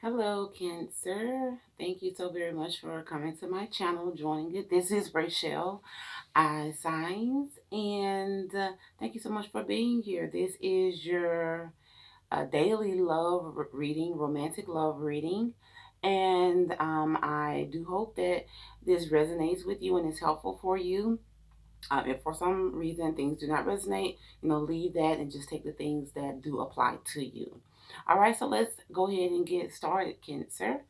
Hello, Cancer. Thank you so very much for coming to my channel, joining it. This is Rachel I Signs, and thank you so much for being here. This is your daily love reading, romantic love reading, and I do hope that this resonates with you and is helpful for you. If for some reason things do not resonate, leave that and just take the things that do apply to you. All right, so let's go ahead and get started, Cancer.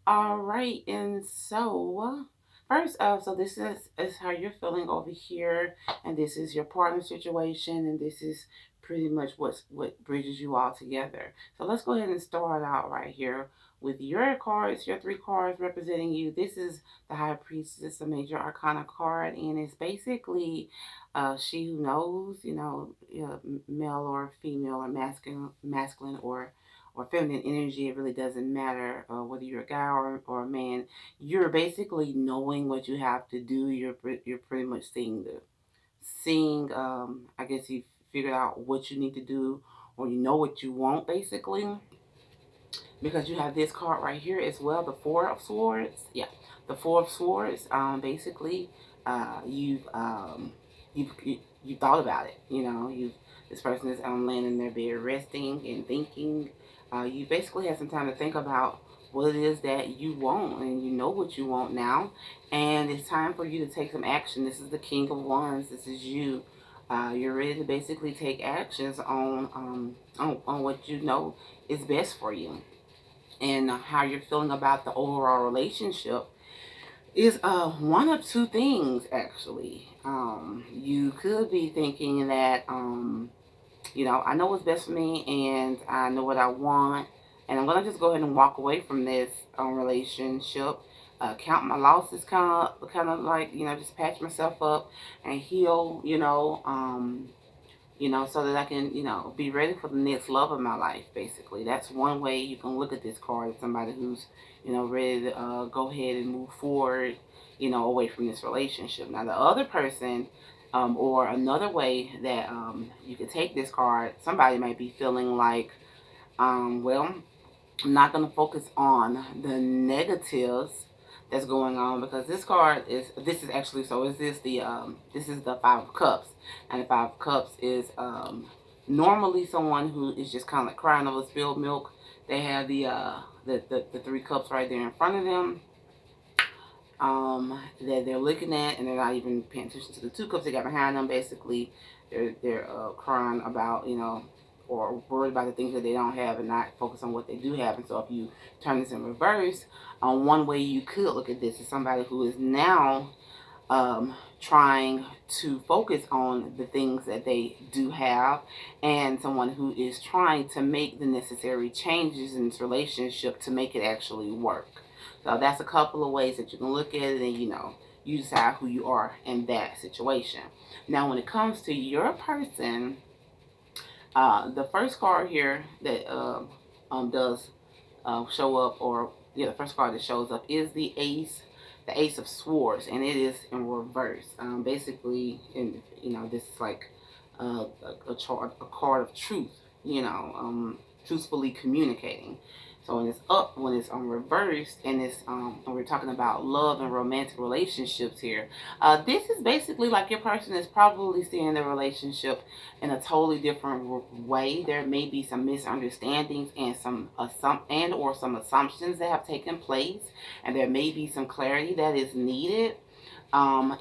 All right, and so first off, so this is how you're feeling over here, and this is your partner situation, and this is pretty much what bridges you all together. So let's go ahead and start out right here with your cards, your three cards representing you. This is the High Priestess, a major arcana card, and it's basically she who knows, male or female or masculine or feminine energy. It really doesn't matter whether you're a guy or a man. You're basically knowing what you have to do. You're pretty much seeing. I guess you figured out what you need to do, or you know what you want basically, because you have this card right here as well, the Four of Swords. Yeah, the Four of Swords. Basically, you thought about it. This person is laying in their bed, resting and thinking. You basically have some time to think about what it is that you want, and you know what you want now, and it's time for you to take some action. This is the King of Wands. This is you. You're ready to basically take actions on what you know is best for you, and how you're feeling about the overall relationship is one of two things actually. You could be thinking that I know what's best for me and I know what I want, and I'm gonna just go ahead and walk away from this relationship. Count my losses, kind of like just patch myself up and heal. So that I can, be ready for the next love of my life, basically. That's one way you can look at this card as somebody who's, ready to go ahead and move forward, away from this relationship. Now, the other person, or another way that you could take this card, somebody might be feeling like, well, I'm not going to focus on the negatives that's going on, because this is actually, so is this the this is the Five of Cups, and the Five of Cups is normally someone who is just kind of like crying over spilled milk. They have the three cups right there in front of them, that they're looking at, and they're not even paying attention to the two cups they got behind them. Basically, they're crying about, or worried about the things that they don't have and not focus on what they do have. And so if you turn this in reverse, one way you could look at this is somebody who is now trying to focus on the things that they do have, and someone who is trying to make the necessary changes in this relationship to make it actually work. So that's a couple of ways that you can look at it, and you decide who you are in that situation. Now, when it comes to your person, the first card here that does show up, or yeah, the first card that shows up is the Ace of Swords, and it is in reverse. Basically, this is like a card of truth. Truthfully communicating. So when it's on reverse, and and we're talking about love and romantic relationships here. This is basically like your person is probably seeing the relationship in a totally different way. There may be some misunderstandings and some assumptions that have taken place, and there may be some clarity that is needed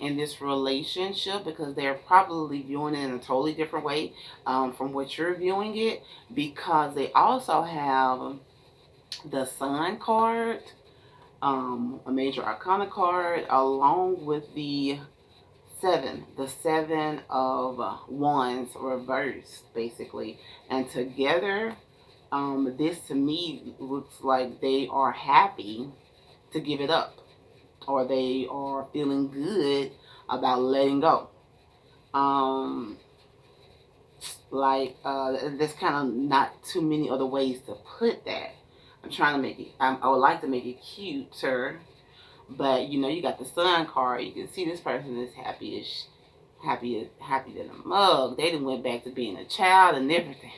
in this relationship, because they're probably viewing it in a totally different way from what you're viewing it, because they also have the Sun card, a major arcana card, along with the seven of wands reversed, basically. And together, this to me looks like they are happy to give it up, or they are feeling good about letting go. Um, there's kind of not too many other ways to put that. I'm trying to make it. I would like to make it cuter, but you got the Sun card. You can see this person is happy than a mug. They done went back to being a child and everything.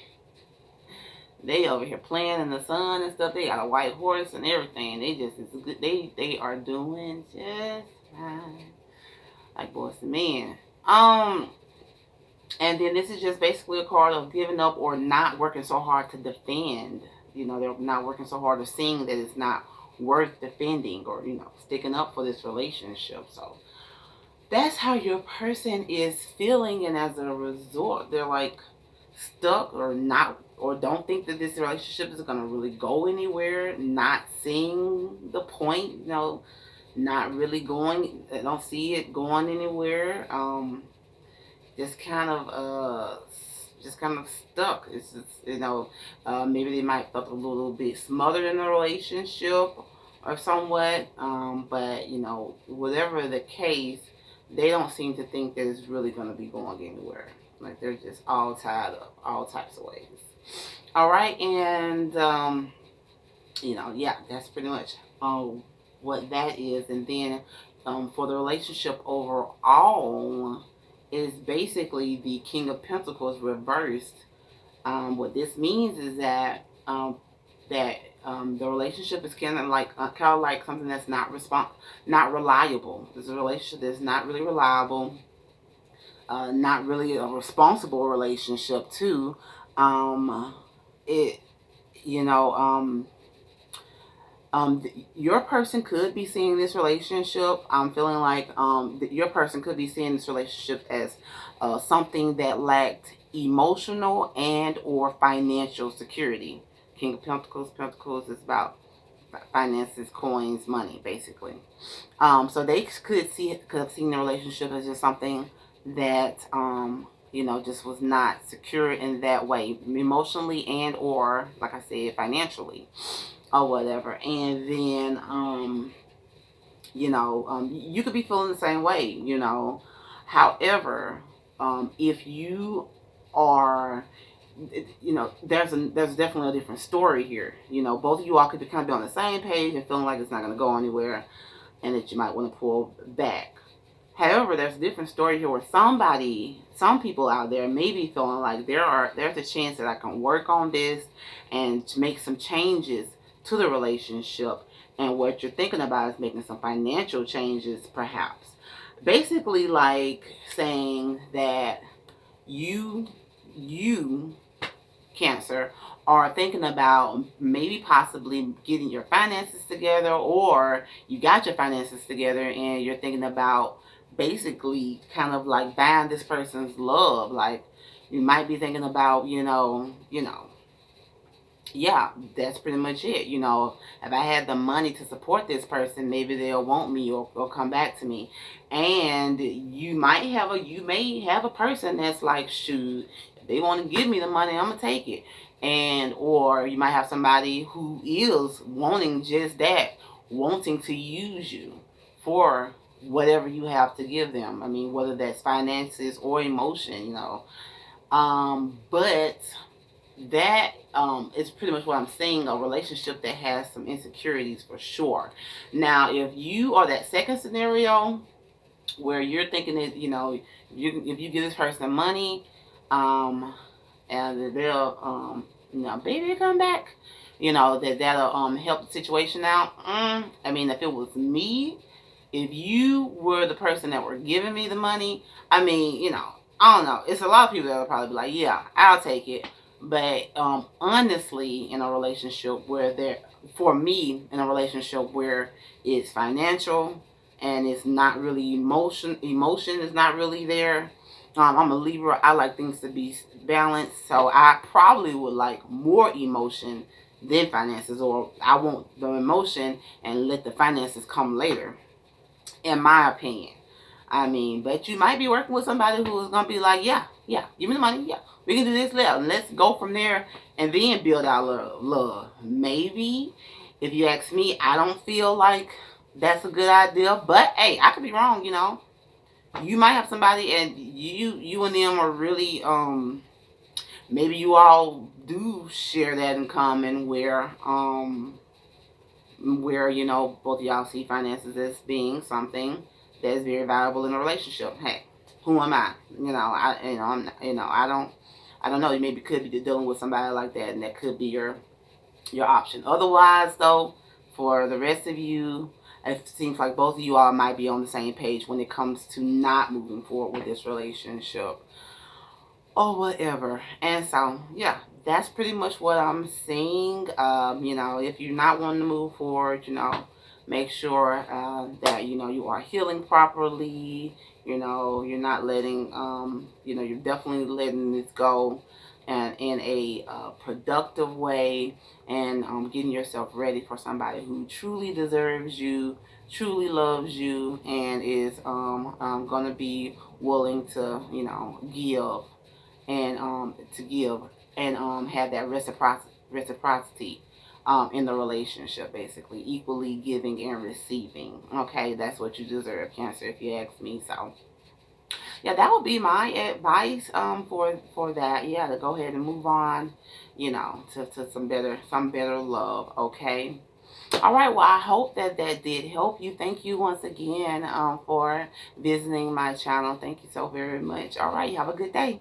They over here playing in the sun and stuff. They got a white horse and everything. They just is good. They are doing just fine, like boys and men. And then this is just basically a card of giving up or not working so hard to defend. They're not working so hard or seeing that it's not worth defending or sticking up for this relationship. So that's how your person is feeling, and as a result, they're like stuck or not, or don't think that this relationship is going to really go anywhere, not seeing the point, not really going, don't see it going anywhere. Just kind of stuck. It's just, maybe they might felt a little bit smothered in the relationship or somewhat. But whatever the case, they don't seem to think that it's really going to be going anywhere. Like they're just all tied up, all types of ways. All right, and yeah, that's pretty much what that is. And then for the relationship overall, is basically the King of Pentacles reversed. What this means is that the relationship is kind of like something that's not reliable. It's a relationship that's not really reliable, not really a responsible relationship too. It you know your person could be seeing this relationship. I'm feeling like your person could be seeing this relationship as something that lacked emotional and or financial security. King of Pentacles. Pentacles is about finances, coins, money, basically. So they could have seen the relationship as just something that just was not secure in that way, emotionally and or, like I said, financially or whatever. And then you could be feeling the same way. However, if you are, there's definitely a different story here. Both of you all could kind of be on the same page and feeling like it's not going to go anywhere, and that you might want to pull back. However, there's a different story here where some people out there may be feeling like there's a chance that I can work on this and to make some changes to the relationship. And what you're thinking about is making some financial changes, perhaps. Basically, like saying that you Cancer, are thinking about maybe possibly getting your finances together, or you got your finances together and you're thinking about basically kind of like buying this person's love. Like you might be thinking about, yeah, that's pretty much it. If I had the money to support this person, maybe they'll want me or come back to me. And you may have a person that's like, shoot, if they want to give me the money, I'm gonna take it. And or you might have somebody who is wanting just that, wanting to use you for whatever you have to give them. I mean, whether that's finances or emotion. But that is pretty much what I'm saying, a relationship that has some insecurities for sure. Now, if you are that second scenario where you're thinking that, if you give this person money, and they'll, baby, come back, that'll help the situation out. I mean, if it was me, if you were the person that were giving me the money, I mean, I don't know. It's a lot of people that will probably be like, yeah, I'll take it. But honestly, in a relationship for me, in a relationship where it's financial and it's not really emotion is not really there. I'm a Libra. I like things to be balanced, so I probably would like more emotion than finances, or I want the emotion and let the finances come later, in my opinion. I mean, but you might be working with somebody who is going to be like, yeah, give me the money, yeah. We can do this later. Let's go from there and then build our love. Maybe, if you ask me, I don't feel like that's a good idea. But, hey, I could be wrong, You might have somebody and you and them are really, maybe you all do share that in common where, both of y'all see finances as being something that is very valuable in a relationship. Hey, who am I? I don't I don't know, you maybe could be dealing with somebody like that, and that could be your option. Otherwise, though, for the rest of you, it seems like both of you all might be on the same page when it comes to not moving forward with this relationship or whatever. And so, yeah, that's pretty much what I'm seeing. You know, if you're not wanting to move forward, you know, make sure that, you know, you are healing properly. You know, you're not letting, you know, you're definitely letting this go and in a productive way, and getting yourself ready for somebody who truly deserves you, truly loves you, and is going to be willing to, you know, give and to give and have that reciprocity in the relationship, basically equally giving and receiving. Okay, that's what you deserve, Cancer, if you ask me. So yeah, that would be my advice for that. Yeah, to go ahead and move on, you know, to some better love. Okay. All right. Well, I hope that that did help you. Thank you once again for visiting my channel. Thank you so very much. All right. You have a good day.